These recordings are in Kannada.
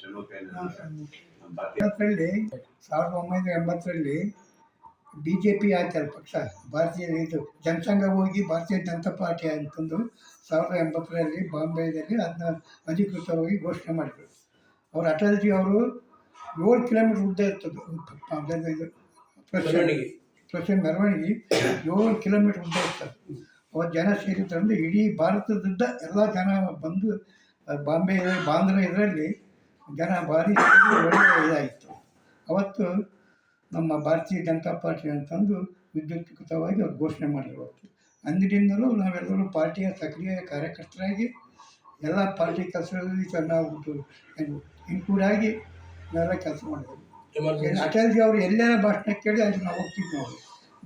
80ರಲ್ಲಿ 1980ರಲ್ಲಿ BJP ಆಯ್ತಲ್ಲ ಪಕ್ಷ, ಭಾರತೀಯ ಇದು ಜನಸಂಘ ಹೋಗಿ ಭಾರತೀಯ ಜನತಾ ಪಾರ್ಟಿ ಅಂತಂದು 1980ರಲ್ಲಿ ಬಾಂಬೆದಲ್ಲಿ ಅದನ್ನ ಅಧಿಕೃತವಾಗಿ ಘೋಷಣೆ ಮಾಡಿದರು. ಅವರು ಅಟಲ್ಜಿ ಅವರು 7 ಕಿಲೋಮೀಟ್ರ್ ಉದ್ದ ಇರ್ತದೆ ಇದು ಪ್ರೆಸಿಡೆಂಟ್ ಮೆರವಣಿಗೆ 7 ಕಿಲೋಮೀಟ್ರ್ ಉದ್ದ ಇರ್ತದೆ. ಅವತ್ತು ಜನ ಸೇರಿದ್ರಂದ್ರೆ ಇಡೀ ಭಾರತದಿಂದ ಎಲ್ಲ ಜನ ಬಂದು ಬಾಂದ್ರ ಇದರಲ್ಲಿ ಜನ ಭಾರಿ ಒಳ್ಳೆಯ ಇದಾಯಿತು. ಅವತ್ತು ನಮ್ಮ ಭಾರತೀಯ ಜನತಾ ಪಾರ್ಟಿ ಅಂತಂದು ವಿದ್ಯುತ್ಕೃತವಾಗಿ ಅವ್ರು ಘೋಷಣೆ ಮಾಡಿರುವತ್ತು. ಅಂದಿನಿಂದಲೂ ನಾವೆಲ್ಲರೂ ಪಾರ್ಟಿಯ ಸಕ್ರಿಯ ಕಾರ್ಯಕರ್ತರಾಗಿ ಎಲ್ಲ ಪಾರ್ಟಿ ಕೆಲಸಗಳಲ್ಲಿ ನಾವು ಇನ್ಕ್ಲೂಡ್ ಆಗಿ ನಾವೆಲ್ಲ ಕೆಲಸ ಮಾಡಿದ್ವಿ. ಅಟಲ್ಜಿ ಅವರು ಎಲ್ಲೆಲ್ಲ ಭಾಷಣ ಕೇಳಿ ಅಲ್ಲಿ ನಾವು ಹೋಗ್ತಿದ್ವಿ. ನಾವು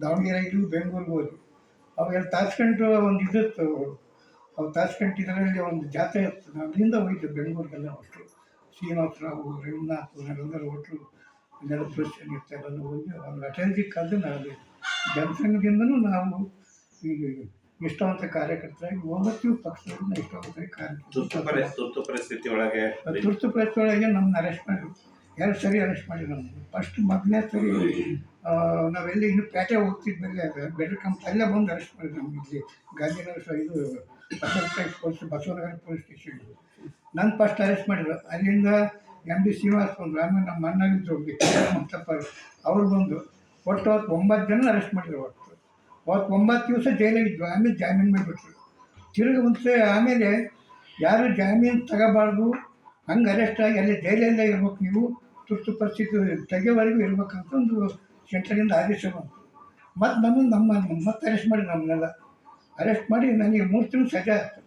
ದಾವಣಗೆರೆಗೂ ಬೆಂಗಳೂರಿಗೆ ಹೋದ್ವಿ. ಅವಾಗೆಲ್ಲ ತಾಸ್ಕಂಟು ಒಂದು ಇದಿತ್ತು, ಅವು ತಾಸ್ಕಂಟು ಇದರಲ್ಲಿ ಒಂದು ಜಾತ್ರೆ ಇತ್ತು. ನಾವು ಅಲ್ಲಿಂದ ಹೋಗಿದ್ವಿ ಬೆಂಗಳೂರಿಗೆಲ್ಲ. ಅಷ್ಟು ಶ್ರೀನಿವಾಸರಾವು, ರವೀಂದ್ರನಾಥ್ ನಾವೆಲ್ಲರೂ ಒಟ್ಟರು ಅದೆಲ್ಲ ಪ್ರಶ್ನೆ ಇರ್ತಾರೆಲ್ಲ ಹೋಗಿ ಅವ್ರು ಅಟಲ್ಜಿ ಕಾಲದಲ್ಲಿ ನಾವು ಜನಸಂಘದಿಂದನೂ ನಾವು ಈಗ ನಿಷ್ಠಾವಂತ ಕಾರ್ಯಕರ್ತರಾಗಿ ಹೋಗ್ತೀವಿ. ಪಕ್ಷದಿಂದ ನಿಷ್ಠಾವಂತರಾಗಿ ತುರ್ತು ಪರಿಸ್ಥಿತಿ ಒಳಗೆ ನಮ್ಮನ್ನ ಅರೆಸ್ಟ್ ಮಾಡಿದ್ರು. 2 ಸರಿ ಅರೆಸ್ಟ್ ಮಾಡಿ ನಮ್ಮದು. ಫಸ್ಟ್ ಮೊದಲನೇ ಸರಿ ನಾವೆಲ್ಲಿ ಇನ್ನೂ ಪೇಟೆ ಹೋಗ್ತಿದ್ಮೇಲೆ ಬೆಟರ್ ಕಂಪ್ ಅಲ್ಲೇ ಬಂದು ಅರೆಸ್ಟ್ ಮಾಡಿದ್ರು ನಮ್ಗೆ. ಇಲ್ಲಿ ಗಾಂಧಿನಗರ ಇದು ಬಸವನಗರ ಪೊಲೀಸ್ ಸ್ಟೇಷನ್ ನನ್ನ ಫಸ್ಟ್ ಅರೆಸ್ಟ್ ಮಾಡಿದ್ರು. ಅಲ್ಲಿಂದ MD ಶ್ರೀನಿವಾಸ್ ಬಂದರು. ಆಮೇಲೆ ನಮ್ಮ ಅಣ್ಣಗಿದ್ರು ಮುತ್ತಪ್ಪ ಅವ್ರು ಬಂದು ಒಟ್ಟು 9 ಜನ ಅರೆಸ್ಟ್ ಮಾಡಿದ್ರು. ಅವತ್ತು 9 ದಿವಸ ಜೈಲಾಗಿದ್ವು. ಆಮೇಲೆ ಜಾಮೀನು ಮಾಡಿಬಿಟ್ರು. ತಿರುಗಿ ಮುಂಚೆ ಆಮೇಲೆ ಯಾರು ಜಾಮೀನು ತಗೋಬಾರ್ದು, ಹಂಗೆ ಅರೆಸ್ಟ್ ಆಗಿ ಅಲ್ಲಿ ಜೈಲಲ್ಲೇ ಇರ್ಬೇಕು, ನೀವು ತುರ್ತು ಪರಿಸ್ಥಿತಿ ತೆಗೆಯವರೆಗೂ ಇರ್ಬೇಕಂತ ಒಂದು ಸೆಂಟ್ರಲಿಂದ ಆದೇಶ ಬಂತು. ಮತ್ತು ನಮ್ಮನ್ನು ಮತ್ತೆ ಅರೆಸ್ಟ್ ಮಾಡಿ ನಮ್ಮನ್ನೆಲ್ಲ ಅರೆಸ್ಟ್ ಮಾಡಿ ನನಗೆ 3 ತಿಂಗಳು ಸಜಾ ಆಗ್ತದೆ.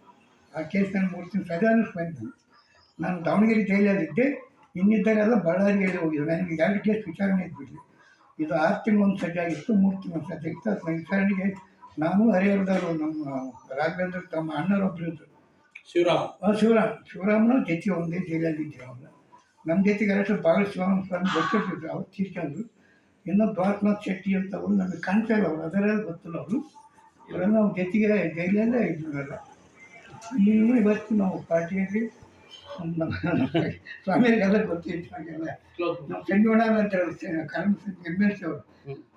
ಆ ಕೇಸ್ನಲ್ಲಿ 3 ತಿಂಗಳು ಸಜಾ ಅನ್ನಿಸ್ಬಂದು ನಾನು ದಾವಣಗೆರೆ ಜೈಲಲ್ಲಿದ್ದೆ. ಇನ್ನಿದ್ದಾಗೆಲ್ಲ ಬಳ್ಳಾರಿಯಲ್ಲಿ ಹೋಗಿದ್ದೆ. ನನಗೆ 2 ಕೇಸ್ ವಿಚಾರಣೆ ಇದ್ಬಿಡಲಿ. ಇದು 6 ತಿಂಗಳು ಒಂದು ಸಜಾ ಆಗಿತ್ತು, 3 ತಿಂಗಳು ಸಜಾ ಇತ್ತು. ಅದನ್ನ ವಿಚಾರಣೆಗೆ ನಾನು ಹರಿಹರದವರು ನಮ್ಮ ರಾಘವೇಂದ್ರ ತಮ್ಮ ಅಣ್ಣರೊಬ್ಬರು ಇದ್ದರು, ಶಿವರಾಮನ ಜೊತೆ ಒಂದೇ ಜೈಲಲ್ಲಿ ಇದ್ದರು. ಅವ್ರನ್ನ ನಮ್ಮ ಜೊತೆಗೆ ಅರೆಸ್ಟ್ ಬಾಳ ಸ್ವಾಮಿ ಗೊತ್ತಿರ್ತಿದ್ರು. ಅವ್ರು ತೀರ್ಕೊಂಡ್ರು. ಇನ್ನೂ ದ್ವಾರಕನಾಥ್ ಶೆಟ್ಟಿ ಅಂತ ಅವರು ನಮಗೆ ಕಾಣ್ತಾ ಇಲ್ಲ. ಅವರು ಅದರಲ್ಲಿ ಗೊತ್ತಿಲ್ಲ. ಅವರೆಲ್ಲ ನಾವು ಜೊತೆಗೆ ಜೈಲಲ್ಲೇ ಇದ್ರಲ್ಲ. ಇನ್ನೂ ಇವತ್ತು ನಾವು ಪಾರ್ಟಿಯಲ್ಲಿ ಸ್ವಾಮಿಯರಿಗೆಲ್ಲ ಗೊತ್ತಿತ್ತು. ಹಾಗೆಲ್ಲ ನಾವು ಸಂಜೋಣ ಅಂತ ಕಾರಣ MLC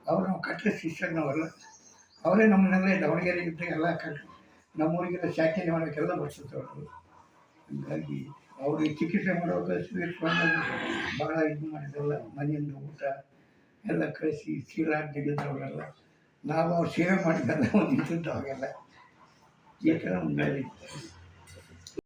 ಅವರು ನಾವು ಕಟ್ಟಡ ಶಿಷ್ಯನವರೆಲ್ಲ ಅವರೇ ನಮ್ಮನ್ನೆಲ್ಲ ದಾವಣಗೆರೆ ಇದ್ದಾಗ ಎಲ್ಲ ನಮ್ಮೂರಿಗೆಲ್ಲ ಶಾಖೆ ಮಾಡೋಕ್ಕೆಲ್ಲ ಬರ್ತಿದ್ದವರು. ಹಾಗಾಗಿ ಅವರು ಚಿಕಿತ್ಸೆ ಮಾಡುವಾಗ ಸ್ವೀಟ್ ಭಾಳ ಇದು ಮಾಡಿದ್ರಲ್ಲ. ಮನೆಯಿಂದ ಊಟ ಎಲ್ಲ ಕಳಿಸಿ ಚೀಲ ತೆಗೆದವರೆಲ್ಲ ನಾವು ಅವ್ರು ಸೇವೆ ಮಾಡಿದ್ದೆಲ್ಲ ಒಂದು ಇದ್ದದ್ದು. ಅವಾಗೆಲ್ಲ ಈ ಥರ ಒಂದು